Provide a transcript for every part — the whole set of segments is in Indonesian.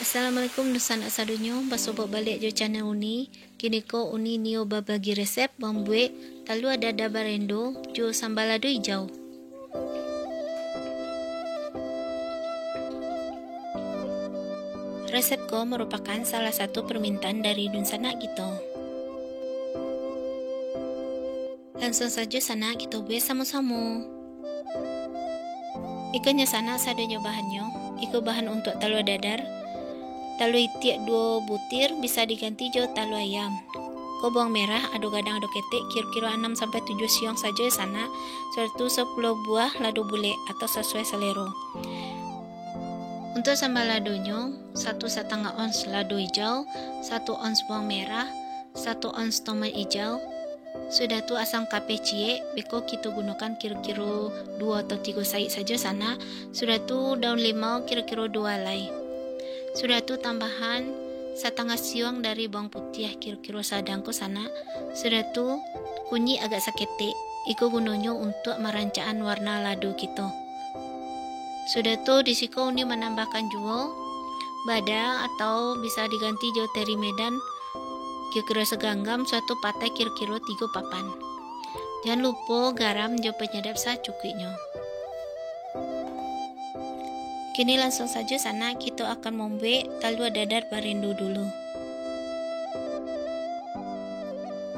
Assalamualaikum dosan asadunyo basobok balik jo channel uni. Kini ko uni nio babagi resep membuat talua dada barendo jo sambal lado hijau. Resep ko merupakan salah satu permintaan dari dun sana gitu. Langsung saja sana kita buat sama-sama. Ikannya sana sadunyo bahannya. Iko bahan untuk talua dadar. Talua itiak 2 butir bisa diganti jo talua ayam. Ko bawang merah ado gadang ado ketek kira-kira 6-7 siung saja sana. Serta 10 buah lado bule atau sesuai selera. Untuk sambal ladonya 1,5 ons lado hijau, 1 ons bawang merah, 1 ons tomat hijau. Sudah tu asam kape cie, beko kita gunakan kira-kira 2 atau 3 saik saja sana. Sudah tu daun limau kira-kira 2 helai. Sudah tu tambahan 1/2 siung dari bawang putih kira-kira sadangko sana. Sudah tu kunyit agak sakete. Iko gunanya untuk merancang warna lado kita. Sudah tu disiko uni menambahkan juga bada atau bisa diganti jo teri medan kira-kira seganggam suatu patai kira-kira 3 papan. Jangan lupa garam jo penyedap secukupnya. Kini langsung saja sana kita akan membuat talua dadar barendo dulu.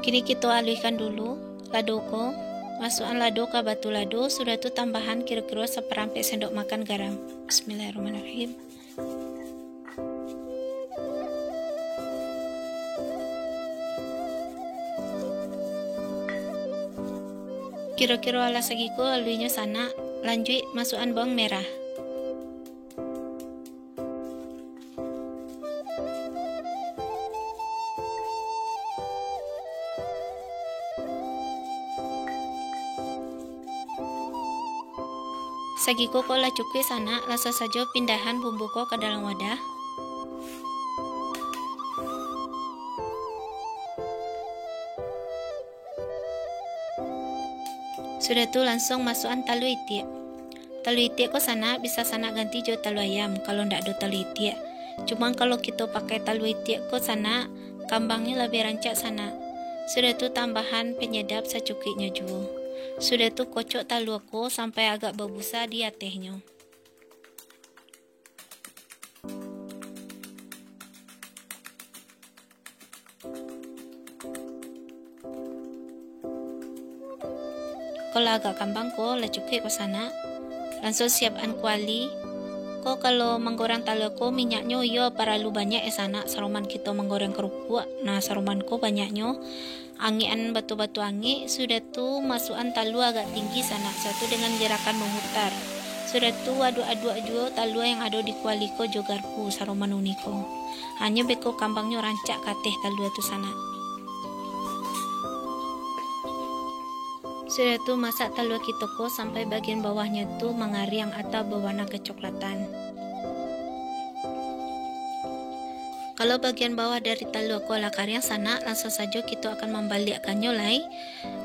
Kini kita alihkan dulu lado ko. Masukkan lado ke batu lado. Sudah tu tambahan kira-kira 1/4 sendok makan garam. Bismillahirrahmanirrahim. Kira-kira ala segiko lalunya sana. Lanjut masukkan bawang merah. Sagiko ko la cukup sana, langsung saja pindahan bumbu ko ke dalam wadah. Sudah tu langsung masukkan talua itiak. Talua itiak ko sana bisa sana ganti jo talua ayam kalau ndak ada talua itiak. Cuman kalau kita pakai talua itiak ko sana, kambangnya lebih rancak sana. Sudah tu tambahan penyedap secukupnya juga. Sudah tu kocok talua ko sampai agak berbusa di atasnya. Kalau agak kambang ko la cukup ko sana. Langsung siapkan kuali. Ko kalau menggoreng talua ko minyaknya yo perlu banyak sana. Saruman kita menggoreng kerupuk. Nah saruman ko banyaknya. Angian batu-batu angin. Sudah tu masukkan talua agak tinggi sana. Satu dengan gerakan memutar. Sudah tu aduk-aduk juga talua yang ada di kuali ko jogarku saruman uniko. Hanya beko kambangnya rancak kateh talua tu sana. Sudah tu masak talua kita ko sampai bagian bawahnya tu mengariang atau berwarna kecoklatan. Kalau bagian bawah dari talua ko la kariang sana, langsung saja kita akan membalikkannya lai.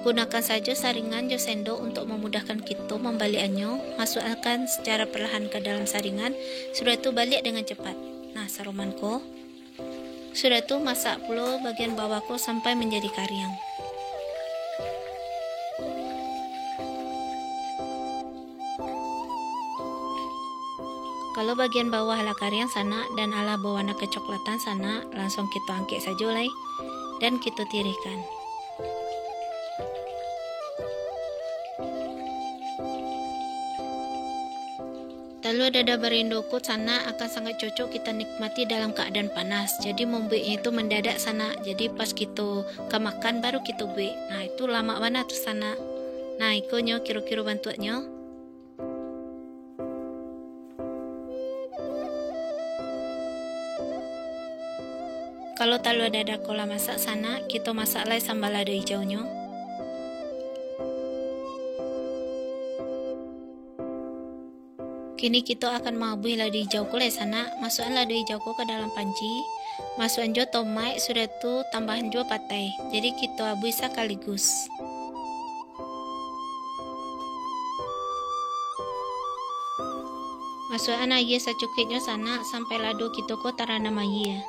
Gunakan saja saringan jo sendok untuk memudahkan kita membalikkannya. Masukkan secara perlahan ke dalam saringan. Sudah tu balik dengan cepat. Nah saruman ko. Sudah tu masak pula bagian bawah ko sampai menjadi kariang. Kalau bagian bawah ala kariang sana dan ala berwarna kecoklatan sana, langsung kita angkat saja lai dan kita tiriskan. Talua dada barendo ko sana akan sangat cocok kita nikmati dalam keadaan panas. Jadi membuatnya itu mendadak sana. Jadi pas kita makan baru kita buat. Nah itu lama banget tuh sana. Nah ikonyo kira-kira bantuannya. Kalau talua dada kola masak sana, kita masak lai sambal lado hijaunya. Kini kita akan mabui lado hijau ko lai sana. Masukkan lado hijau ko ke dalam panci. Masukkan jo tomat, sudah tu tambahan jo patai. Jadi kita abui sekaligus. Masukkan air secukupnya sana sampai lado kitoko taranam air.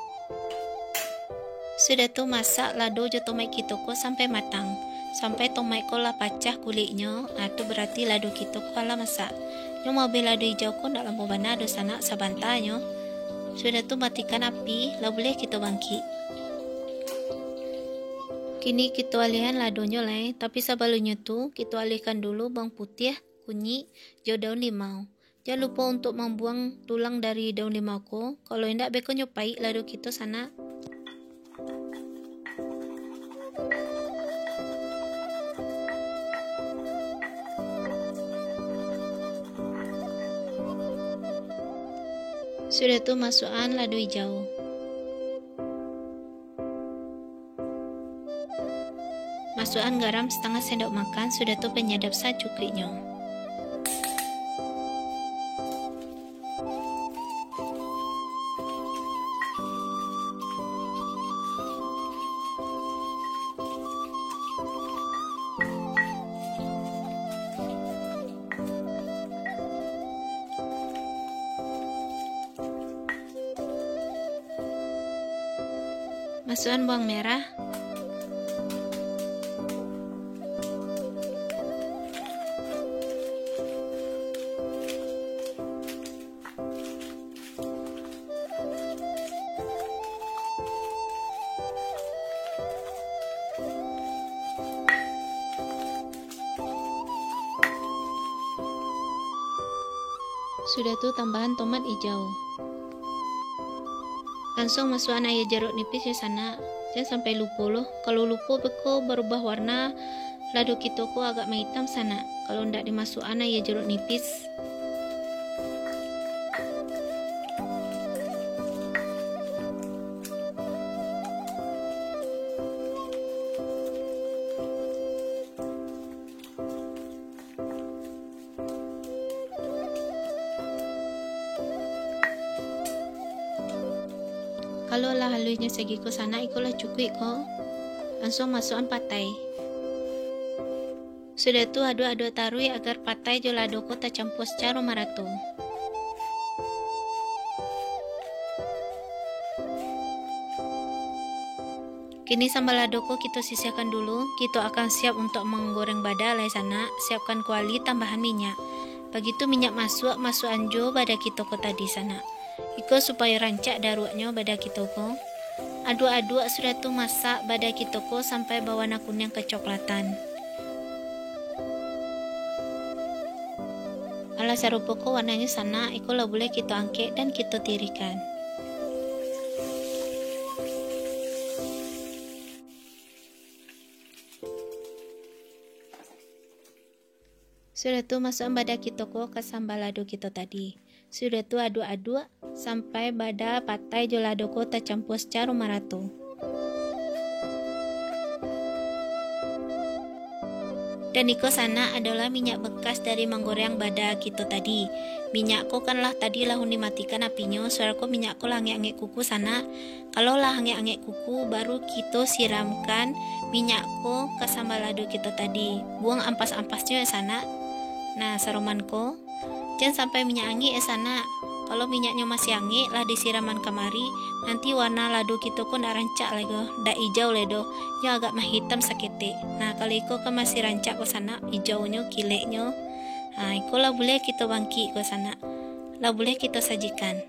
Sudah tuh masak lado jo tomat kitoko sampai matang. Sampai tomat ko lah pecah kulitnya, itu berarti lado kitoko lah masak. Nyo mau beli lado hijau ko ndak lampu bana do sana sabantanya. Sudah tuh matikan api, lah boleh kita bangkit. Kini kita alihkan ladonya lah, tapi sebelumnya tuh kita alihkan dulu bawang putih, kunyit, jo daun limau. Jangan lupa untuk membuang tulang dari daun limau ko. Kalau tidak beko nyopai lado kita sana. Sudah tuh masukkan lado hijau. Masukkan garam setengah sendok makan. Sudah tuh penyedap secukupnya. Masukkan bawang merah, sudah tuh tambahan tomat hijau. Langsung masukkan air jeruk nipis di sana. Jangan sampai lupa loh. Kalau lupa beko berubah warna lado kitoko agak menghitam sana. Kalau ndak dimasukkan air jeruk nipis. Kalau lah halusnya segi ke sana, ikulah cukup kok. Langsung masukkan patai. Sudah tu aduk-aduk tarui agar patai jo lado ko tercampur secara merata. Kini sambal lado ko kita sisihkan dulu. Kita akan siap untuk menggoreng badalai sana. Siapkan kuali tambahan minyak. Begitu minyak masukkan jo pada kita ko tadi sana. Iko supaya rancak daruaknya pada kitoko. Aduk-aduk sudah tu masak pada kitoko sampai berwarna kuning kecoklatan. Ala sarupa ko warnanya sana, iko lah boleh kita angkat dan kita tirikan. Sudah tu masuk pada kitoko ke sambal lado kita tadi. Sudah tu aduk-aduk sampai pada patai jo lado ko tercampur secara merata. Dan iko sana adalah minyak bekas dari menggoreng bada kita tadi. Minyak ko kan lah tadi lah dimatikan apinya. Soal ko minyak ko lah angek kuku sana. Kalau lah angek kuku baru kita siramkan minyak ko ke sambal lado kita tadi. Buang ampas-ampasnya sana. Nah saroman ko. Jangan sampai minyak angin sana. Kalau minyaknya masih angin lah disiraman kemari, nanti warna lado kita ko ndak rancak lego, ndak hijau ledo, nya agak menghitam sakit. Nah kalau iko kan masih rancak ke sana, hijaunya, kileknya. Nah iko lah boleh kita bangkit ke sana, lah boleh kita sajikan.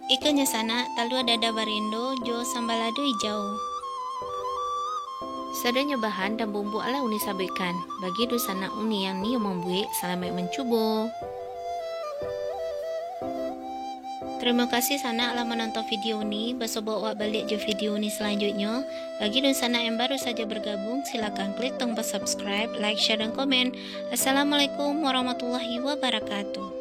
Ikannya sana, talu dada barindo, jo sambal lado hijau. Sadanya bahan dan bumbu ala uni sabikan. Bagi dusana uni yang ni membuat, selamat mencoba. Terima kasih sana ala menonton video ini. Besok bawa balik je video ini selanjutnya. Bagi dusana yang baru saja bergabung, silakan klik tombol subscribe, like, share dan komen. Assalamualaikum warahmatullahi wabarakatuh.